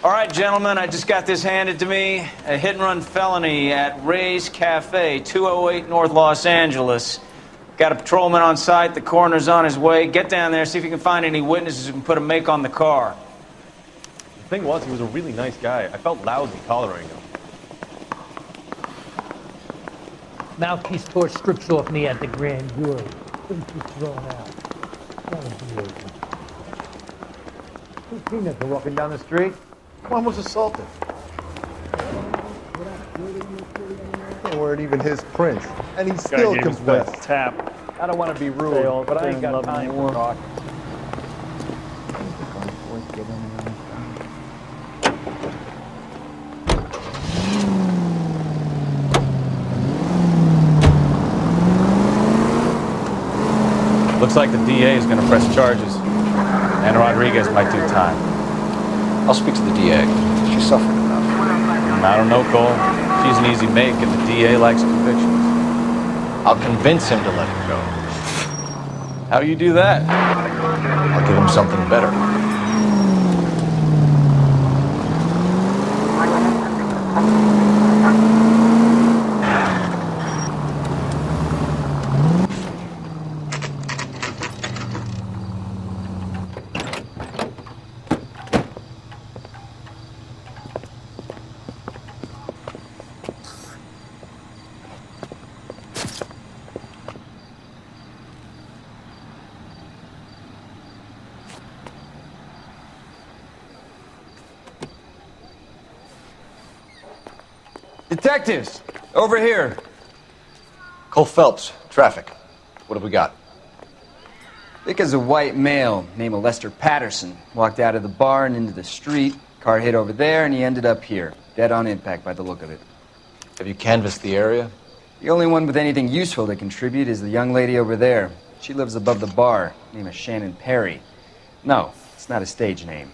All right, gentlemen, I just got this handed to me. A hit-and-run felony at Ray's Cafe, 208 North Los Angeles. Got a patrolman on site. The coroner's on his way. Get down there, see if you can find any witnesses who can put a make on the car. The thing was, he was a really nice guy. I felt lousy tolerating him. Mouthpiece tore strips off me at the grand jury. Things was thrown out. That was the reason. Two peanuts are walking down the street. One was assaulted. They weren't even his prints, and he still confessed. Tap. I don't want to be rude, but I ain't got time for talk. Looks like the DA is going to press charges, and Rodriguez might do time. I'll speak to the DA. She suffered enough. I don't know, Cole. She's an easy make, and the DA likes convictions. I'll convince him to let it go. How do you do that? I'll give him something better. Detectives, over here. Cole Phelps, traffic. What have we got? Vic is a white male named Lester Patterson. Walked out of the bar and into the street. Car hit over there, and he ended up here. Dead on impact by the look of it. Have you canvassed the area? The only one with anything useful to contribute is the young lady over there. She lives above the bar. Name is Shannon Perry. No, it's not a stage name.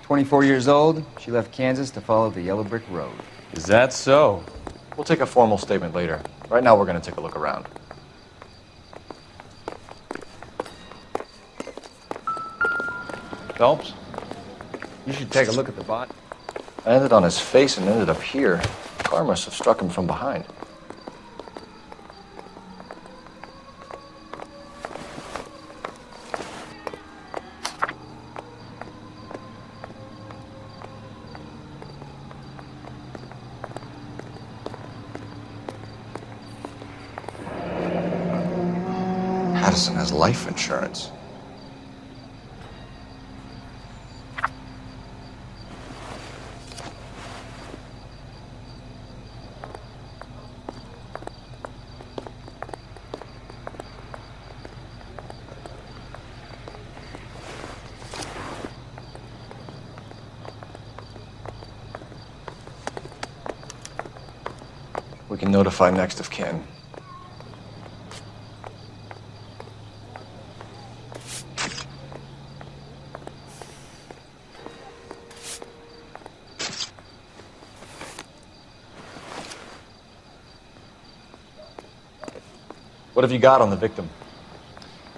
24 years old, she left Kansas to follow the Yellow Brick Road. Is that so? We'll take a formal statement later. Right now, we're going to take a look around. Phelps, you should take a look at the bot. I ended on his face and ended up here. The car must have struck him from behind. Patterson has life insurance. We can notify next of kin. What have you got on the victim?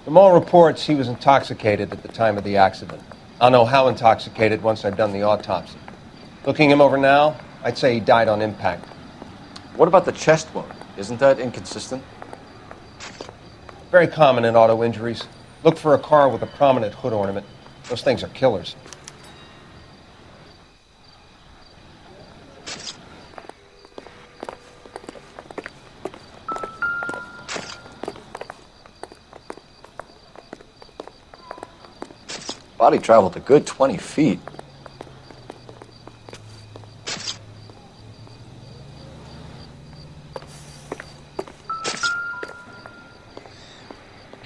From all reports, he was intoxicated at the time of the accident. I'll know how intoxicated once I've done the autopsy. Looking him over now, I'd say he died on impact. What about the chest wound? Isn't that inconsistent? Very common in auto injuries. Look for a car with a prominent hood ornament. Those things are killers. Body traveled a good 20 feet.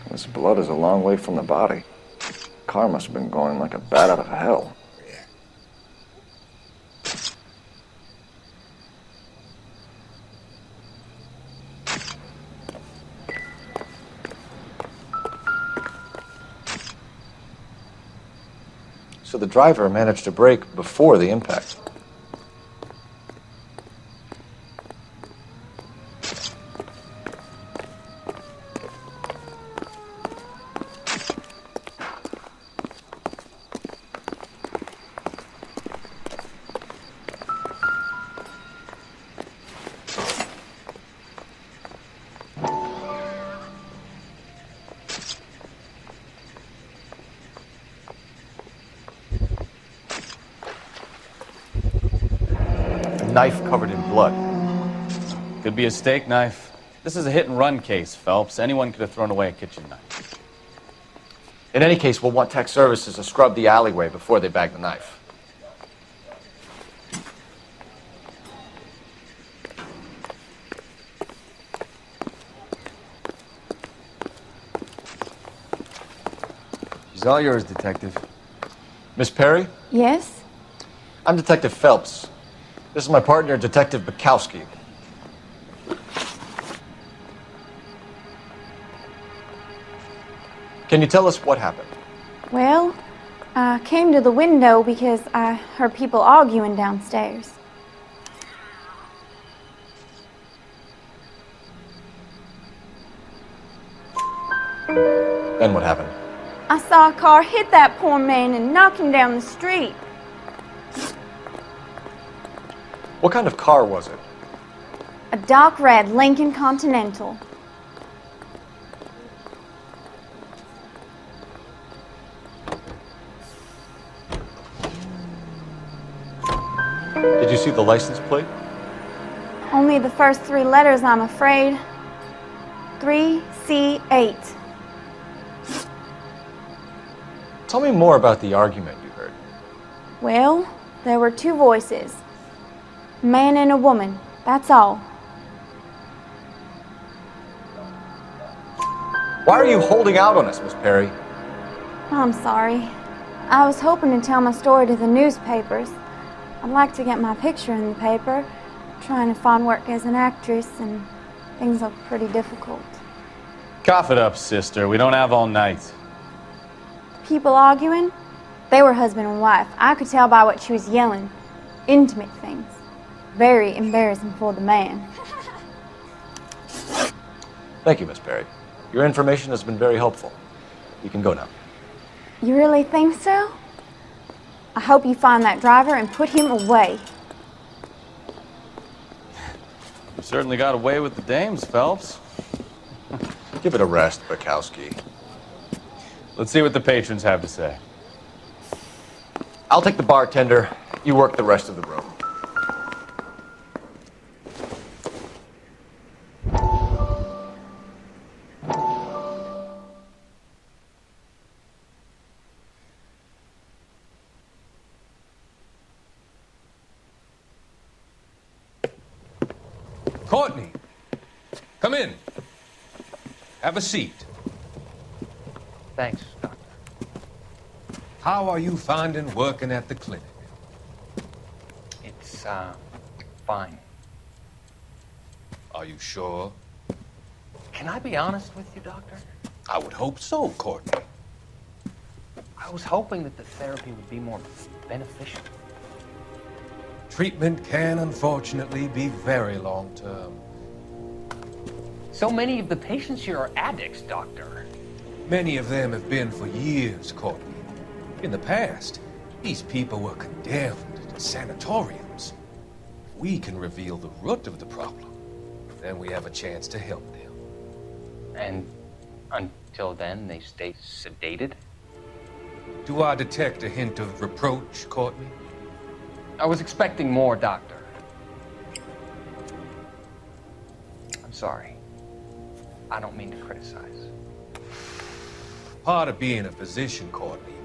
This blood is a long way from the body. Car must have been going like a bat out of hell. So the driver managed to brake before the impact. knife covered in blood. Could be a steak knife. This is a hit-and-run case, Phelps. Anyone could have thrown away a kitchen knife. In any case, we'll want tech services to scrub the alleyway before they bag the knife. She's all yours, Detective. Miss Perry? Yes? I'm Detective Phelps. This is my partner, Detective Bukowski. Can you tell us what happened? Well, I came to the window because I heard people arguing downstairs. Then what happened? I saw a car hit that poor man and knock him down the street. What kind of car was it? A dark red Lincoln Continental. Did you see the license plate? Only the first three letters, I'm afraid. 3C8. Tell me more about the argument you heard. Well, there were two voices. A man and a woman, that's all. Why are you holding out on us, Miss Perry? I'm sorry. I was hoping to tell my story to the newspapers. I'd like to get my picture in the paper. Trying to find work as an actress, and things look pretty difficult. Cough it up, sister. We don't have all night. People arguing? They were husband and wife. I could tell by what she was yelling. Intimate things. Very embarrassing for the man. Thank you, Miss Perry. Your information has been very helpful. You can go now. You really think so? I hope you find that driver and put him away. You certainly got away with the dames, Phelps. Give it a rest, Bukowski. Let's see what the patrons have to say. I'll take the bartender. You work the rest of the room. Courtney, come in. Have a seat. Thanks, Doctor. How are you finding working at the clinic? It's, fine. Are you sure? Can I be honest with you, Doctor? I would hope so, Courtney. I was hoping that the therapy would be more beneficial. Treatment can, unfortunately, be very long-term. So many of the patients here are addicts, Doctor. Many of them have been for years, Courtney. In the past, these people were condemned to sanatoriums. If we can reveal the root of the problem, then we have a chance to help them. And until then, they stay sedated? Do I detect a hint of reproach, Courtney? I was expecting more, Doctor. I'm sorry. I don't mean to criticize. Part of being a physician, Courtney,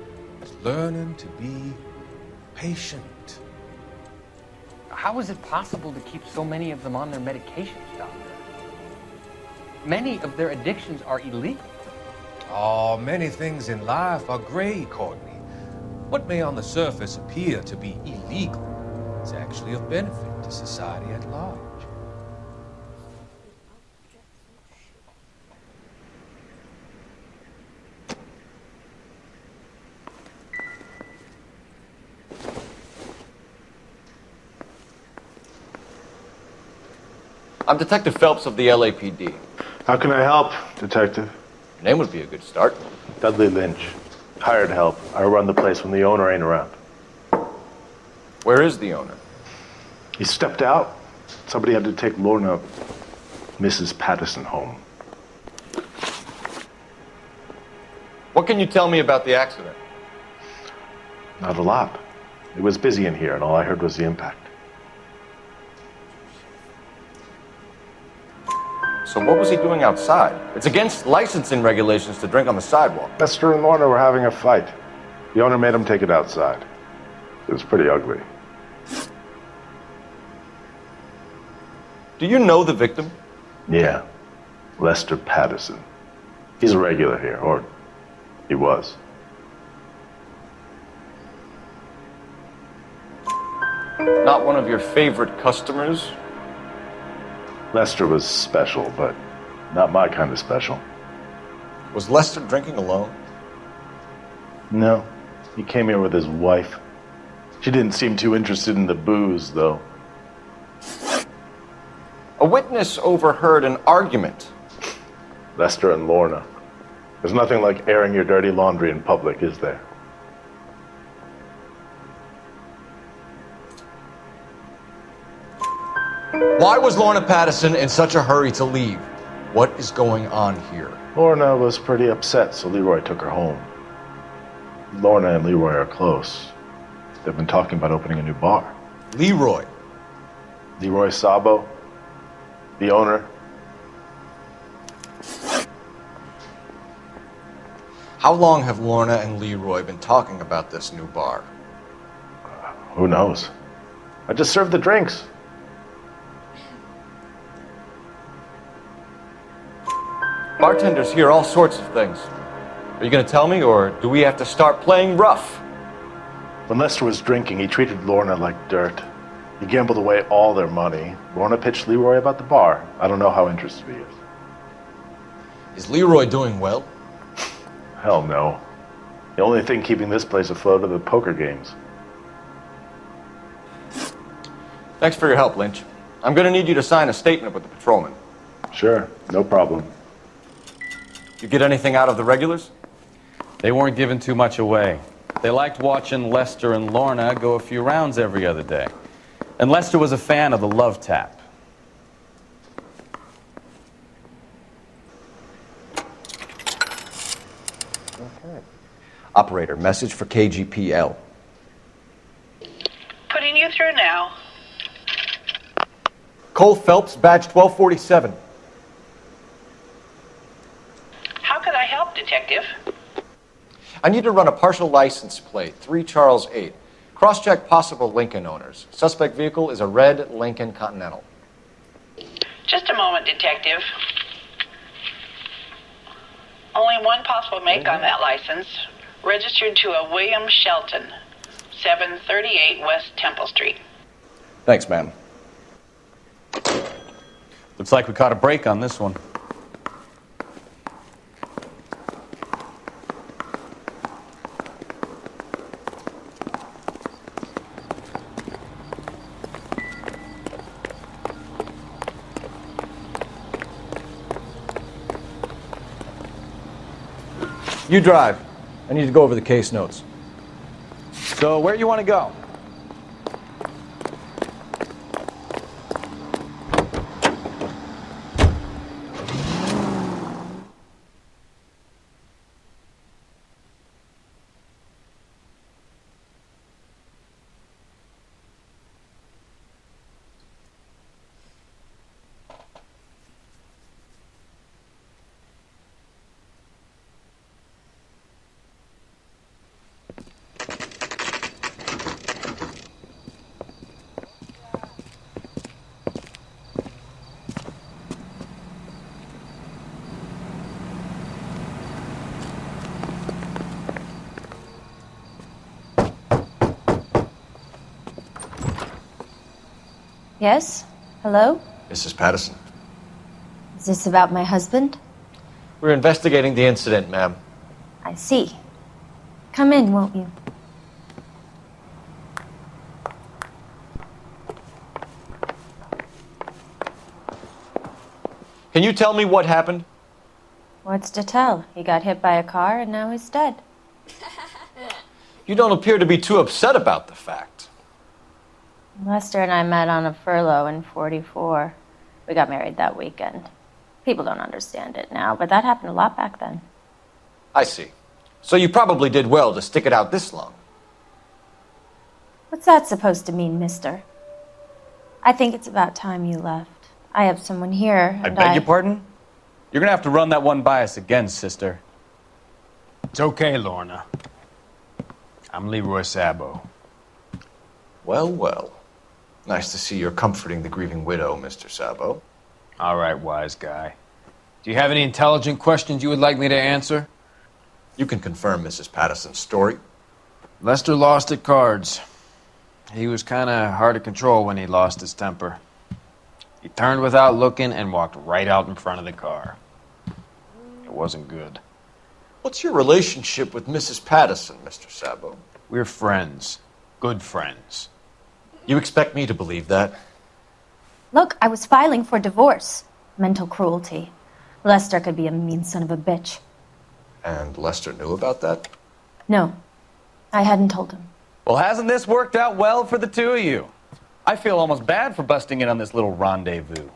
is learning to be patient. How is it possible to keep so many of them on their medications, Doctor? Many of their addictions are illegal. Oh, many things in life are gray, Courtney. What may on the surface appear to be illegal is actually of benefit to society at large. I'm Detective Phelps of the LAPD. How can I help, Detective? Your name would be a good start. Dudley Lynch. Hired help. I run the place when the owner ain't around. Where is the owner? He stepped out. Somebody had to take Lorna, Mrs. Patterson, home. What can you tell me about the accident? Not a lot. It was busy in here, and all I heard was the impact. So what was he doing outside? It's against licensing regulations to drink on the sidewalk. Lester and Lorna were having a fight. The owner made him take it outside. It was pretty ugly. Do you know the victim? Yeah. Lester Patterson. He's a regular here, or he was. Not one of your favorite customers? Lester was special, but not my kind of special. Was Lester drinking alone? No. He came here with his wife. She didn't seem too interested in the booze, though. A witness overheard an argument. Lester and Lorna. There's nothing like airing your dirty laundry in public, is there? Why was Lorna Patterson in such a hurry to leave? What is going on here? Lorna was pretty upset, so Leroy took her home. Lorna and Leroy are close. They've been talking about opening a new bar. Leroy? Leroy Sabo, the owner. How long have Lorna and Leroy been talking about this new bar? Who knows? I just served the drinks. Bartenders hear all sorts of things. Are you going to tell me, or do we have to start playing rough? When Lester was drinking, he treated Lorna like dirt. He gambled away all their money. Lorna pitched Leroy about the bar. I don't know how interested he is. Is Leroy doing well? Hell no. The only thing keeping this place afloat are the poker games. Thanks for your help, Lynch. I'm going to need you to sign a statement with the patrolman. Sure, no problem. You get anything out of the regulars? They weren't giving too much away. They liked watching Lester and Lorna go a few rounds every other day. And Lester was a fan of the love tap. Okay. Operator, message for KGPL. Putting you through now. Cole Phelps, badge 1247. How could I help, Detective? I need to run a partial license plate, 3 Charles 8. Cross-check possible Lincoln owners. Suspect vehicle is a red Lincoln Continental. Just a moment, Detective. Only one possible make on that license. Registered to a William Shelton, 738 West Temple Street. Thanks, ma'am. Looks like we caught a break on this one. You drive. I need to go over the case notes. So where do you want to go? Yes? Hello? Mrs. Patterson. Is this about my husband? We're investigating the incident, ma'am. I see. Come in, won't you? Can you tell me what happened? What's to tell? He got hit by a car and now he's dead. You don't appear to be too upset about the fact. Lester and I met on a furlough in '44. We got married that weekend. People don't understand it now, but that happened a lot back then. I see. So you probably did well to stick it out this long. What's that supposed to mean, mister? I think it's about time you left. I have someone here. I beg your pardon? You're gonna have to run that one by us again, sister. It's okay, Lorna. I'm Leroy Sabo. Well, well. Nice to see you're comforting the grieving widow, Mr. Sabo. All right, wise guy. Do you have any intelligent questions you would like me to answer? You can confirm Mrs. Patterson's story. Lester lost at cards. He was kind of hard to control when he lost his temper. He turned without looking and walked right out in front of the car. It wasn't good. What's your relationship with Mrs. Patterson, Mr. Sabo? We're friends. Good friends. You expect me to believe that? Look, I was filing for divorce. Mental cruelty. Lester could be a mean son of a bitch. And Lester knew about that? No, I hadn't told him. Well, hasn't this worked out well for the two of you? I feel almost bad for busting in on this little rendezvous.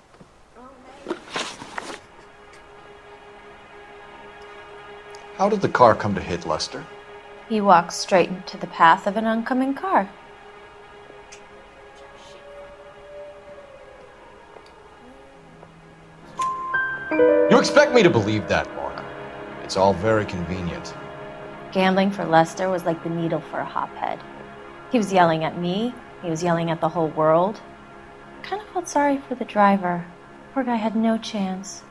How did the car come to hit Lester? He walked straight into the path of an oncoming car. You expect me to believe that, Lorna? It's all very convenient. Gambling for Lester was like the needle for a hophead. He was yelling at me. He was yelling at the whole world. I kind of felt sorry for the driver. Poor guy had no chance.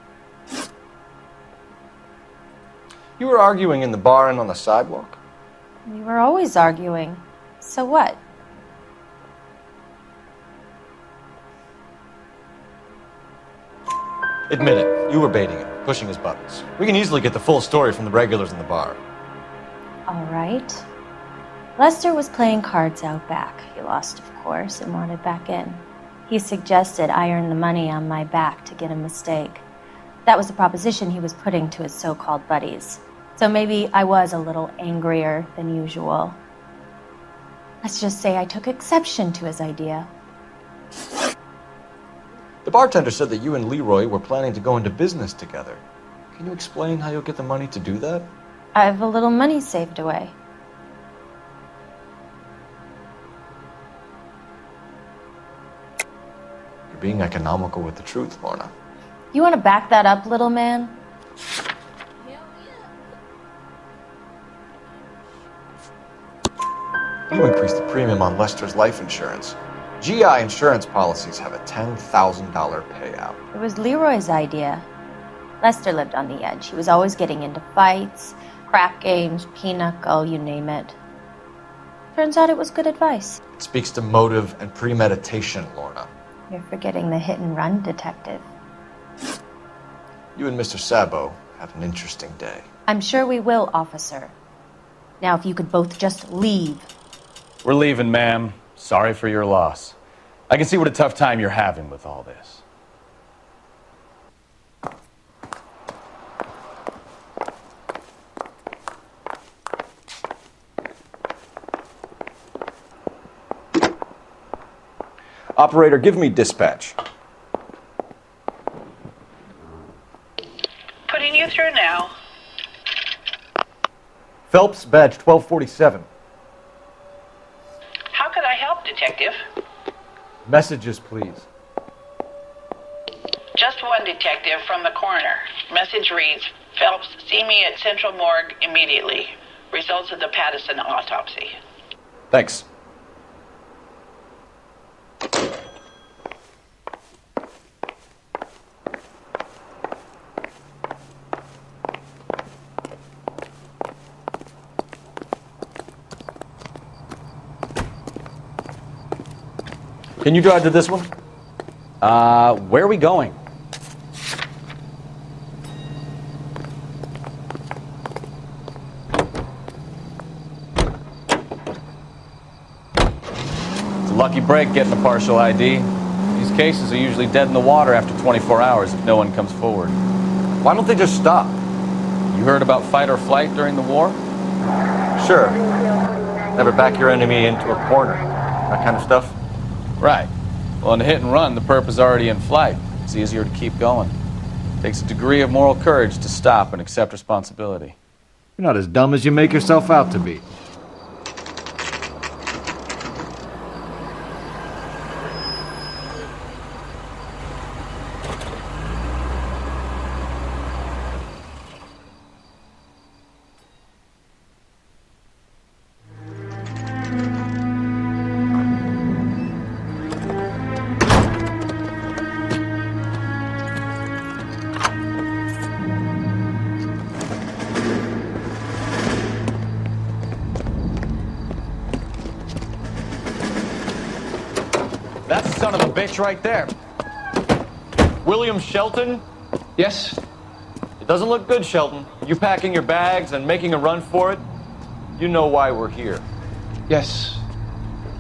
You were arguing in the bar and on the sidewalk? We were always arguing. So what? Admit it, you were baiting him, pushing his buttons. We can easily get the full story from the regulars in the bar. All right. Lester was playing cards out back. He lost, of course, and wanted back in. He suggested I earn the money on my back to get a mistake. That was the proposition he was putting to his so-called buddies. So maybe I was a little angrier than usual. Let's just say I took exception to his idea. The bartender said that you and Leroy were planning to go into business together. Can you explain how you'll get the money to do that? I have a little money saved away. You're being economical with the truth, Lorna. You want to back that up, little man? You increased the premium on Lester's life insurance. GI insurance policies have a $10,000 payout. It was Leroy's idea. Lester lived on the edge. He was always getting into fights, crap games, pinochle, you name it. Turns out it was good advice. It speaks to motive and premeditation, Lorna. You're forgetting the hit-and-run detective. You and Mr. Sabo have an interesting day. I'm sure we will, officer. Now, if you could both just leave. We're leaving, ma'am. Sorry for your loss. I can see what a tough time you're having with all this. Operator, give me dispatch. Putting you through now. Phelps, badge 1247. How could I help, Detective? Messages, please. Just one detective from the coroner. Message reads, Phelps, see me at Central Morgue immediately. Results of the Patterson autopsy. Thanks. Can you drive to this one? Where are we going? It's a lucky break getting a partial ID. These cases are usually dead in the water after 24 hours if no one comes forward. Why don't they just stop? You heard about fight or flight during the war? Sure. Never back your enemy into a corner. That kind of stuff. Right. Well, in a hit and run, the perp is already in flight. It's easier to keep going. It takes a degree of moral courage to stop and accept responsibility. You're not as dumb as you make yourself out to be. son of a bitch right there. William Shelton? Yes? It doesn't look good, Shelton. You packing your bags and making a run for it? You know why we're here. Yes.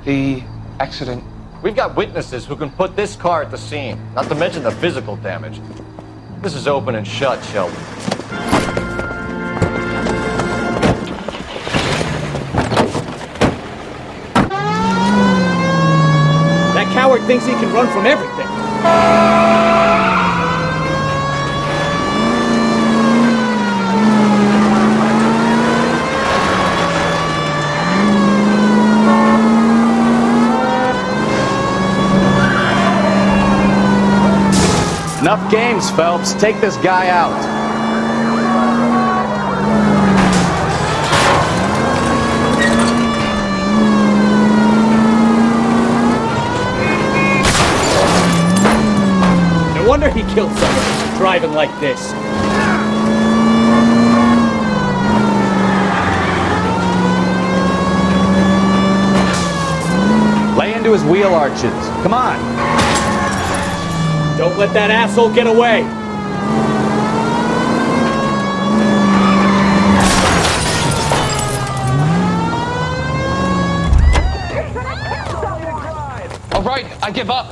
The accident. We've got witnesses who can put this car at the scene, not to mention the physical damage. This is open and shut, Shelton. That coward thinks he can run from everything. Enough games, Phelps. Take this guy out. No wonder he killed someone driving like this. Lay into his wheel arches. Come on. Don't let that asshole get away. All right, I give up.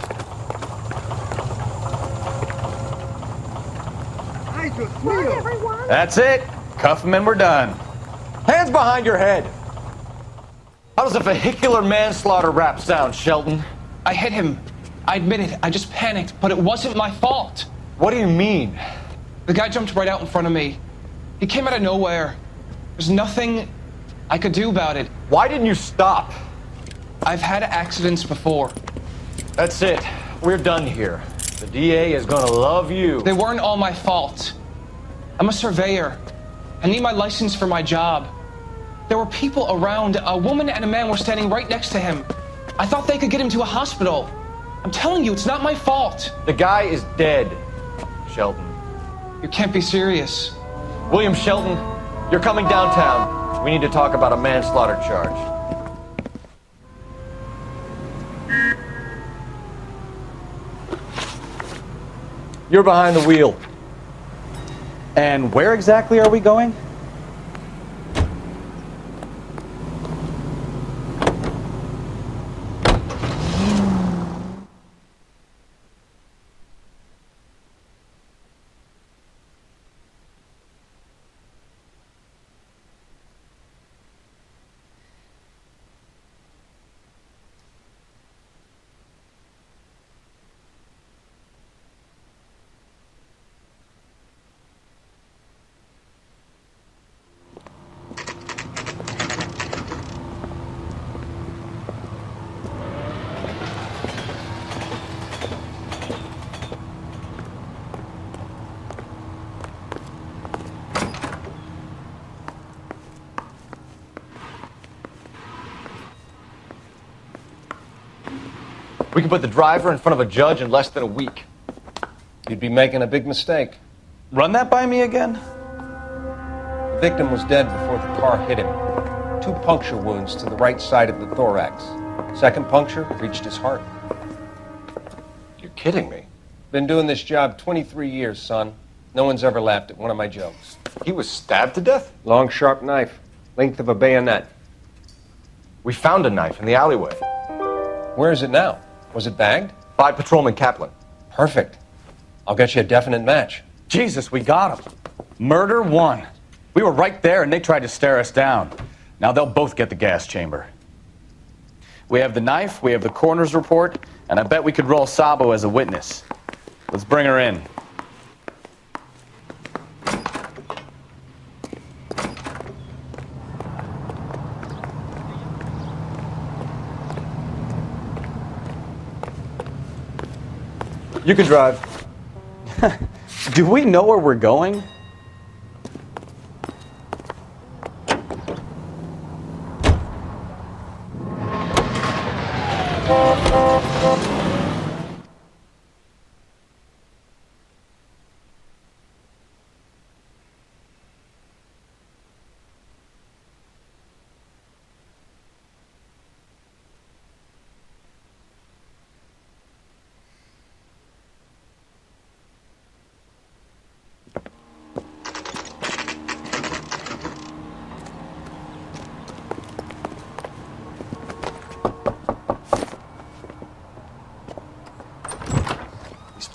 That's it. Cuff him and we're done. Hands behind your head. How does a vehicular manslaughter rap sound, Shelton? I hit him. I admit it. I just panicked, but it wasn't my fault. What do you mean? The guy jumped right out in front of me. He came out of nowhere. There's nothing I could do about it. Why didn't you stop? I've had accidents before. That's it. We're done here. The DA is gonna love you. They weren't all my fault. I'm a surveyor. I need my license for my job. There were people around. A woman and a man were standing right next to him. I thought they could get him to a hospital. I'm telling you, it's not my fault. The guy is dead, Shelton. You can't be serious. William Shelton, you're coming downtown. We need to talk about a manslaughter charge. You're behind the wheel. And where exactly are we going? We can put the driver in front of a judge in less than a week. You'd be making a big mistake. Run that by me again? The victim was dead before the car hit him. 2 puncture wounds to the right side of the thorax. Second puncture reached his heart. You're kidding me. Been doing this job 23 years, son. No one's ever laughed at one of my jokes. He was stabbed to death? Long, sharp knife. Length of a bayonet. We found a knife in the alleyway. Where is it now? Was it bagged? By Patrolman Kaplan. Perfect. I'll get you a definite match. Jesus, we got him. Murder 1. We were right there and they tried to stare us down. Now they'll both get the gas chamber. We have the knife, we have the coroner's report, and I bet we could roll Sabo as a witness. Let's bring her in. You can drive. Do we know where we're going?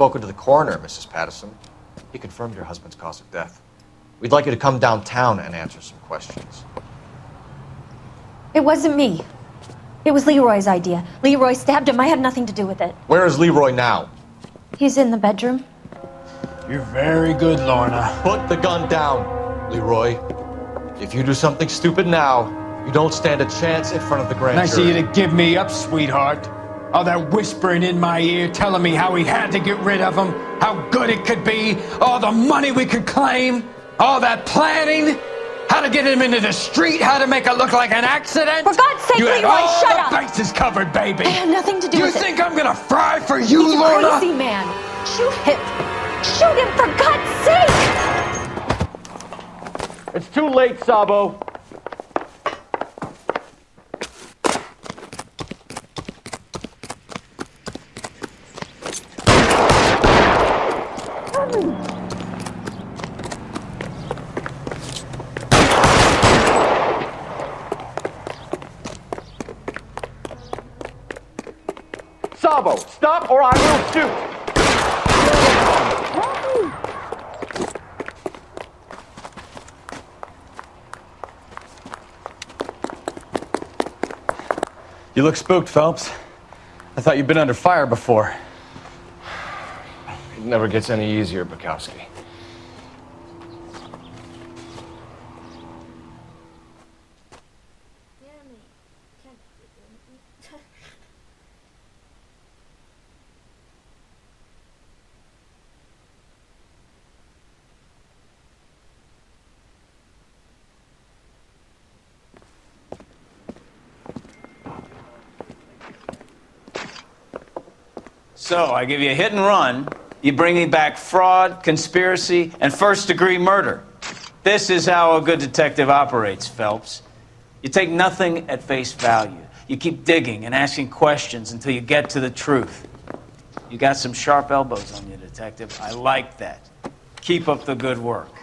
spoken to the coroner, Mrs. Patterson. He confirmed your husband's cause of death. We'd like you to come downtown and answer some questions. It wasn't me. It was Leroy's idea. Leroy stabbed him. I had nothing to do with it. Where is Leroy now? He's in the bedroom. You're very good, Lorna. Put the gun down, Leroy. If you do something stupid now, you don't stand a chance in front of the grand Nice of jury. you to give me up, sweetheart. All that whispering in my ear telling me how we had to get rid of him, how good it could be, all the money we could claim, all that planning, how to get him into the street, how to make it look like an accident. For God's sake, you had Leroy, all shut the up! bases covered, baby. I had nothing to do You with it. think I'm gonna fry for you, He's a Lorna? crazy man. Shoot him. Shoot him, for God's sake! It's too late, Sabo. Sabo, stop or I will shoot! You look spooked, Phelps. I thought you'd been under fire before. It never gets any easier, Bukowski. So, I give you a hit and run. You bring me back fraud, conspiracy, and first-degree murder. This is how a good detective operates, Phelps. You take nothing at face value. You keep digging and asking questions until you get to the truth. You got some sharp elbows on you, detective. I like that. Keep up the good work.